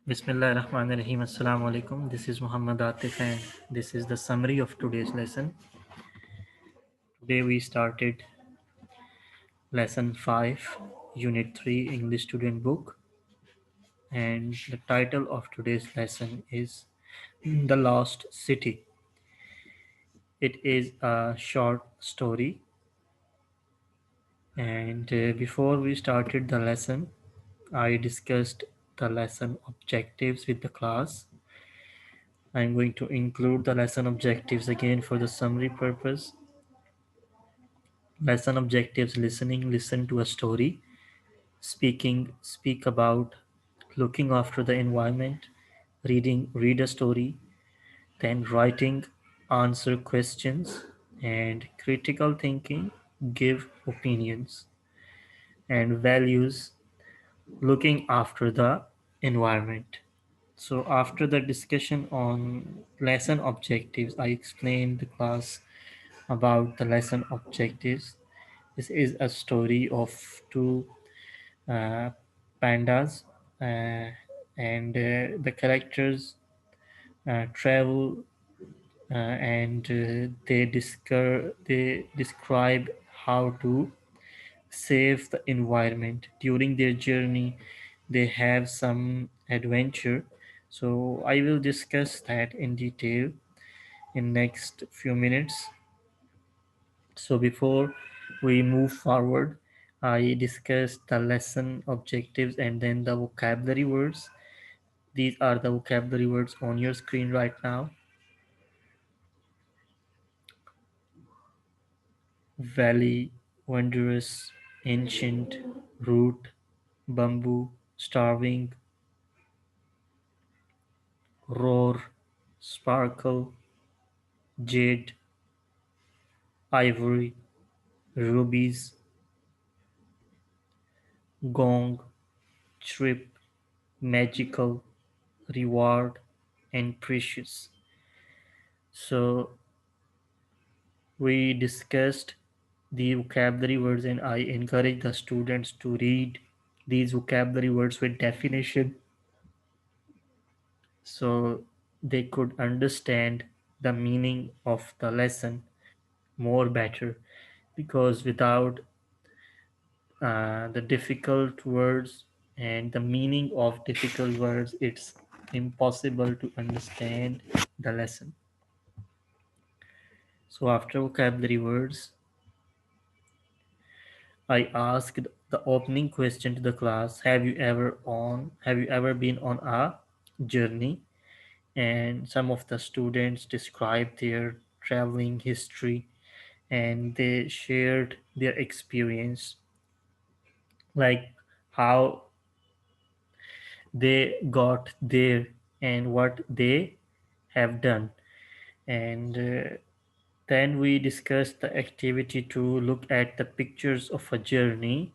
Bismillah ar-Rahman ar-Rahim. Assalamu alaikum. This is Muhammad Atif and this is the summary of today's lesson. Today we started lesson 5, unit 3, English student book, and the title of today's lesson is The Lost City. It is a short story, and before we started the lesson, I discussed the lesson objectives with the class. I'm going to include the lesson objectives again for the summary purpose. Lesson objectives: listening, listen to a story; speaking, speak about; looking after the environment; reading, read a story; then writing, answer questions; and critical thinking, give opinions; and values, looking after the environment. So after the discussion on lesson objectives, I explained the class about the lesson objectives. This is a story of two uh, pandas, and the characters travel, and they describe how to save the environment. During their journey, they have some adventure. So I will discuss that in detail in next few minutes. So before we move forward, I discussed the lesson objectives and then the vocabulary words. These are the vocabulary words on your screen right now: valley, wondrous, ancient, root, bamboo, starving, roar, sparkle, jade, ivory, rubies, gong, trip, magical, reward, and precious. So we discussed the vocabulary words, and I encourage the students to read these vocabulary words with definition so they could understand the meaning of the lesson more better, because without the difficult words and the meaning of difficult words, it's impossible to understand the lesson. So after vocabulary words, I asked the opening question to the class: have you ever been on a journey? And some of the students described their traveling history, and they shared their experience, like how they got there and what they have done. And then we discussed the activity to look at the pictures of a journey.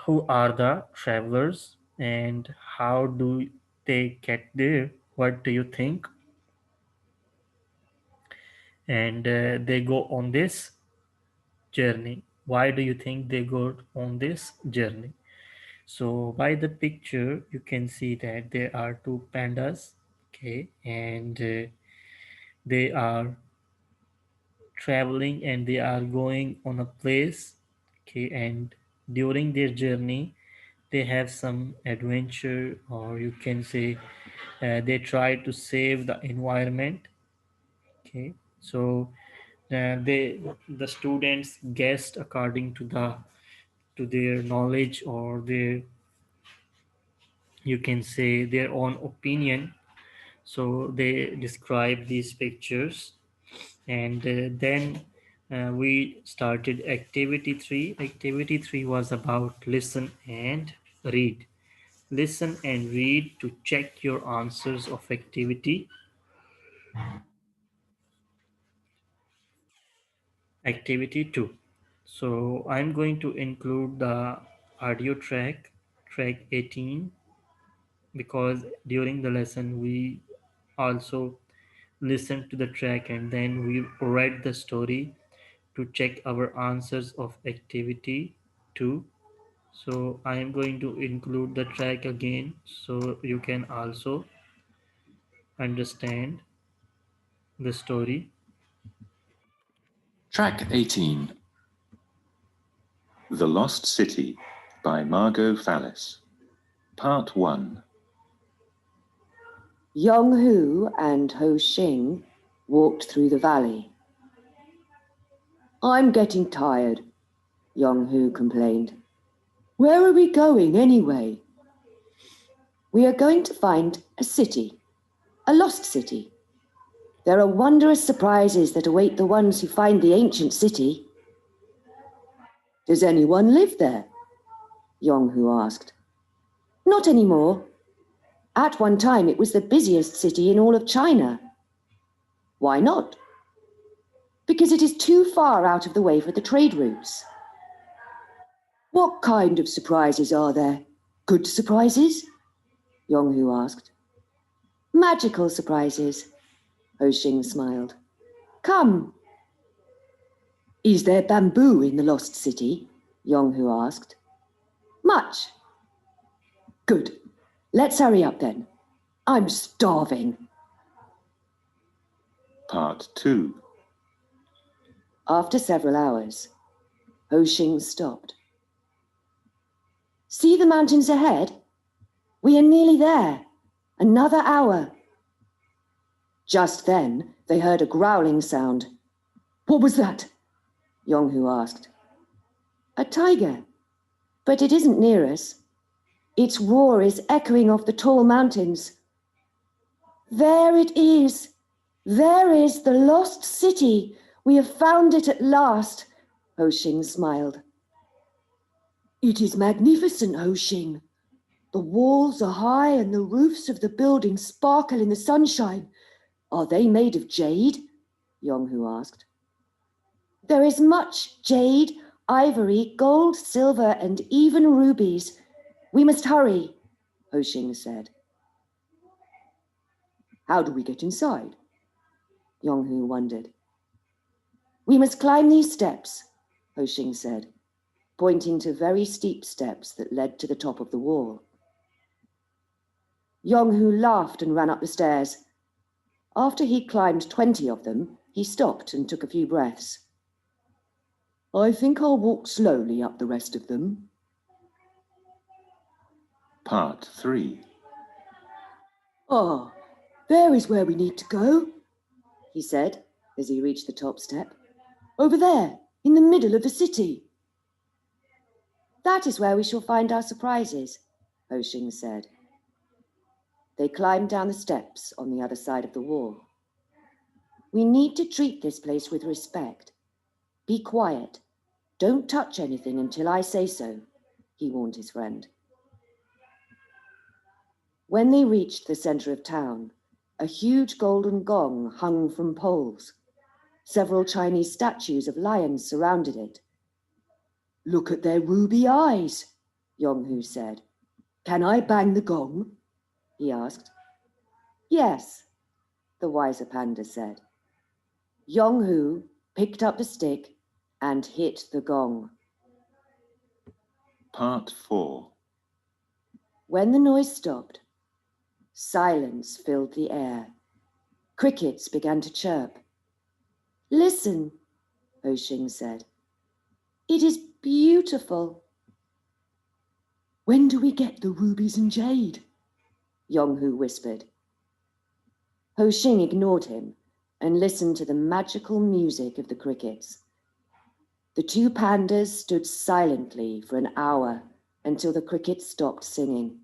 Who are the travelers and how do they get there? What do you think? And they go on this journey. Why do you think they go on this journey? So by the picture, you can see that there are two pandas, okay, and they are traveling and they are going on a place, okay, and during their journey, they have some adventure, or you can say they try to save the environment, okay. So the students guessed according to their knowledge, or their, you can say, their own opinion. So they describe these pictures, and then we started activity 3. Activity 3 was about listen and read. Listen and read to check your answers of activity 2. So I'm going to include the audio track 18, because during the lesson we also listened to the track and then we read the story to check our answers of activity 2. So I am going to include the track again so you can also understand the story. Track 18, The Lost City by Margot Fallis. Part 1. Yong Hu and Ho Xing walked through the valley. I'm getting tired, Yong Hu complained. Where are we going anyway? We are going to find a city, a lost city. There are wondrous surprises that await the ones who find the ancient city. Does anyone live there? Yong Hu asked. Not anymore. At one time, it was the busiest city in all of China. Why not? Because it is too far out of the way for the trade routes. What kind of surprises are there? Good surprises? Yong Hu asked. Magical surprises, Ho Xing smiled. Come. Is there bamboo in the lost city? Yong Hu asked. Much. Good. Let's hurry up then. I'm starving. Part 2. After several hours, Ho Xing stopped. See the mountains ahead? We are nearly there. Another hour. Just then, they heard a growling sound. What was that? Yong Hu asked. A tiger. But it isn't near us. Its roar is echoing off the tall mountains. There it is. There is the lost city. We have found it at last, Ho Xing smiled. It is magnificent, Ho Xing. The walls are high and the roofs of the buildings sparkle in the sunshine. Are they made of jade? Yong Hu asked. There is much jade, ivory, gold, silver, and even rubies. We must hurry, Ho Xing said. How do we get inside? Yong Hu wondered. We must climb these steps, Ho Xing said, pointing to very steep steps that led to the top of the wall. Yong Hu laughed and ran up the stairs. After he'd climbed 20 of them, he stopped and took a few breaths. I think I'll walk slowly up the rest of them. Part 3. Ah, there is where we need to go, he said as he reached the top step. Over there, in the middle of the city. That is where we shall find our surprises, Ho Xing said. They climbed down the steps on the other side of the wall. We need to treat this place with respect. Be quiet. Don't touch anything until I say so, he warned his friend. When they reached the center of town, a huge golden gong hung from poles. Several Chinese statues of lions surrounded it. Look at their ruby eyes, Yong Hu said. Can I bang the gong? He asked. Yes, the wiser panda said. Yong Hu picked up the stick and hit the gong. Part 4. When the noise stopped, silence filled the air. Crickets began to chirp. Listen, Ho Xing said. It is beautiful. When do we get the rubies and jade? Yong Hu whispered. Ho Xing ignored him and listened to the magical music of the crickets. The two pandas stood silently for an hour until the crickets stopped singing.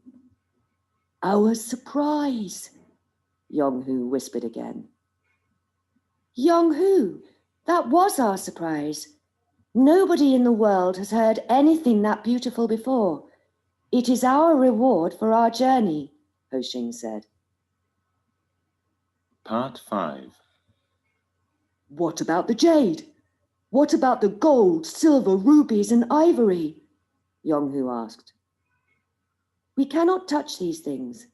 Our surprise, Yong Hu whispered again. Yong Hu, that was our surprise. Nobody in the world has heard anything that beautiful before. It is our reward for our journey, Ho Xing said. Part 5. What about the jade? What about the gold, silver, rubies, and ivory? Yong Hu asked. We cannot touch these things.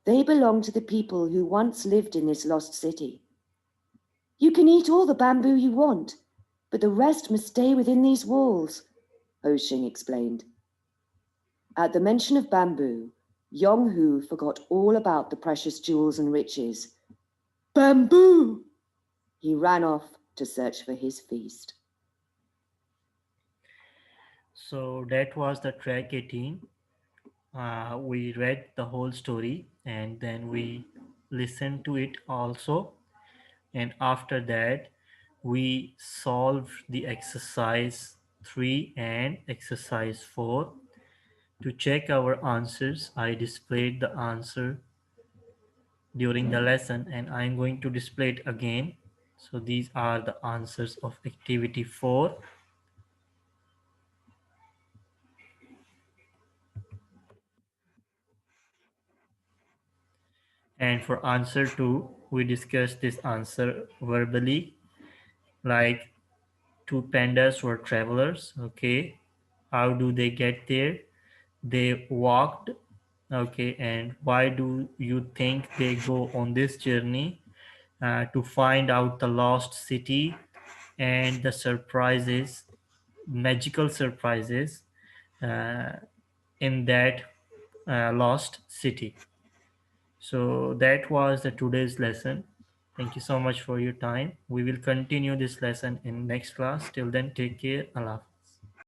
They belong to the people who once lived in this lost city. You can eat all the bamboo you want, but the rest must stay within these walls, Ho Xing explained. At the mention of bamboo, Yong Hu forgot all about the precious jewels and riches. Bamboo! He ran off to search for his feast. So that was the track 18. We read the whole story and then we listened to it also. And after that, we solved the exercise 3 and exercise 4. To check our answers, I displayed the answer during the lesson and I'm going to display it again. So these are the answers of activity 4. And for answer 2, we discussed this answer verbally, like two pandas were travelers. Okay, how do they get there? They walked. Okay, and why do you think they go on this journey? To find out the lost city and the surprises, magical surprises uh, in that lost city. So that was the today's lesson. Thank you so much for your time. We will continue this lesson in next class. Till then, take care. Allah Hafiz.